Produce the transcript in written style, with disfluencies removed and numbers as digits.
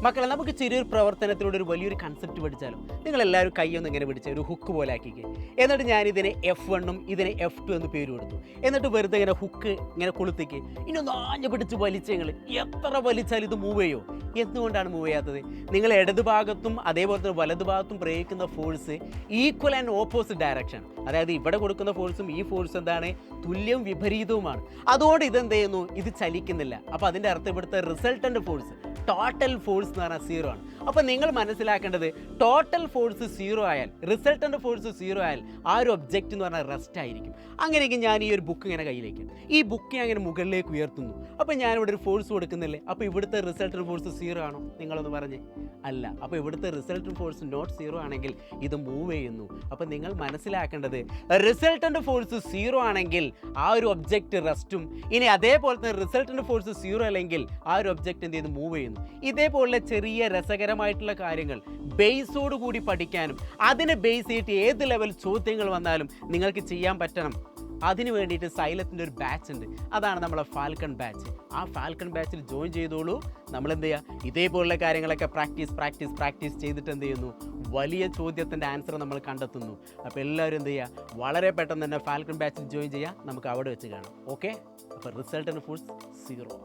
മക്കളെ, നമുക്ക് ചെറിയൊരു പ്രവർത്തനത്തിലൂടെ ഒരു വലിയൊരു കൺസെപ്റ്റ് പഠിച്ചാലോ? നിങ്ങളെല്ലാവരും കൈയൊന്നും ഇങ്ങനെ പിടിച്ച ഒരു ഹുക്ക് പോലെ ആക്കിക്കേ. എന്നിട്ട് ഞാനിതിനെ F1 ഇതിനെ F2 എന്ന് പേര് കൊടുത്തു. എന്നിട്ട് വെറുതെ ഇങ്ങനെ ഹുക്ക് ഇങ്ങനെ കൊളുത്തിക്ക്. ഇനി ഒന്ന് ആഞ്ഞു പിടിച്ച് വലിച്ച് നിങ്ങൾ എത്ര വലിച്ചാലും ഇത് മൂവ് ചെയ്യോ? എന്തുകൊണ്ടാണ് മൂവ് ചെയ്യാത്തത്? നിങ്ങൾ ഇടതുഭാഗത്തും അതേപോലെ തന്നെ വലതുഭാഗത്തും പ്രയോഗിക്കുന്ന force equal and opposite direction. അതായത് ഇവിടെ കൊടുക്കുന്ന ഫോഴ്സും ഈ ഫോഴ്സും എന്താണ്? തുല്യവും വിപരീതവുമാണ്. അതുകൊണ്ട് ഇതെന്ത് ചെയ്യുന്നു? ഇത് ചലിക്കുന്നില്ല. അപ്പോൾ അതിൻ്റെ അർത്ഥം ഇവിടുത്തെ റിസൾട്ടൻ്റ് ഫോഴ്സ്, ടോട്ടൽ ഫോഴ്സ് എന്ന് പറഞ്ഞാൽ 0 ആണ്. അപ്പോൾ നിങ്ങൾ മനസ്സിലാക്കേണ്ടത്, ടോട്ടൽ ഫോഴ്സ് 0 ആയാൽ, റിസൾട്ടൻ്റ് ഫോഴ്സ് 0 ആയാൽ ആ ഒരു ഒബ്ജക്റ്റ് എന്ന് പറഞ്ഞാൽ റെസ്റ്റ് ആയിരിക്കും. അങ്ങനെയെങ്കിൽ ഞാൻ ഈ ഒരു ബുക്ക് ഇങ്ങനെ കയ്യിലേക്ക്, ഈ ബുക്ക് ഞാൻ ഇങ്ങനെ മുകളിലേക്ക് ഉയർത്തുന്നു. അപ്പോൾ ഞാനിവിടെ ഒരു ഫോഴ്സ് കൊടുക്കുന്നില്ലേ? അപ്പോൾ ഇവിടുത്തെ റിസൾട്ടൻ്റ് ഫോഴ്സ് 0 ആണോ? നിങ്ങളൊന്ന് പറഞ്ഞേ. അല്ല. അപ്പോൾ ഇവിടുത്തെ റിസൾട്ടൻ്റ് ഫോഴ്സ് നോട്ട് 0 ആണെങ്കിൽ ഇത് മൂവ് ചെയ്യുന്നു. അപ്പോൾ നിങ്ങൾ മനസ്സിലാക്കേണ്ടത്, റിസൾട്ടൻ്റ് ഫോഴ്സ് 0 ആണെങ്കിൽ ആ ഒരു ഒബ്ജക്റ്റ് റെസ്റ്റും, ഇനി അതേപോലെ തന്നെ റിസൾട്ടൻ്റ് ഫോഴ്സ് 0 അല്ലെങ്കിൽ ആ ഒരു ഒബ്ജക്റ്റ് എന്ത് ചെയ്യുന്നു? മൂവ് ചെയ്യുന്നു. ഇതേപോലുള്ള ചെറിയ രസകരമായിട്ടുള്ള കാര്യങ്ങൾ ബേസോട് കൂടി പഠിക്കാനും അതിനെ ബേസ് ചെയ്തിട്ട് ഏത് ലെവൽ ചോദ്യങ്ങൾ വന്നാലും നിങ്ങൾക്ക് ചെയ്യാൻ പറ്റണം. അതിന് വേണ്ടിയിട്ട് സൈലത്തിൻ്റെ ഒരു ബാച്ച് ഉണ്ട്. അതാണ് നമ്മളെ ഫാൽക്കൺ ബാച്ച്. ആ ഫാൽക്കൺ ബാച്ചിൽ ജോയിൻ ചെയ്തോളൂ. നമ്മൾ എന്ത് ചെയ്യുക? ഇതേപോലുള്ള കാര്യങ്ങളൊക്കെ പ്രാക്ടീസ് ചെയ്തിട്ട് എന്ത് ചെയ്യുന്നു? വലിയ ചോദ്യത്തിൻ്റെ ആൻസർ നമ്മൾ കണ്ടെത്തുന്നു. അപ്പോൾ എല്ലാവരും എന്ത് ചെയ്യുക? വളരെ പെട്ടെന്ന് തന്നെ ഫാൽക്കൺ ബാച്ചിൽ ജോയിൻ ചെയ്യുക. നമുക്ക് അവിടെ വെച്ച് കാണാം. ഓക്കെ? അപ്പോൾ റിസൾട്ടിന് ഫുൾ 0.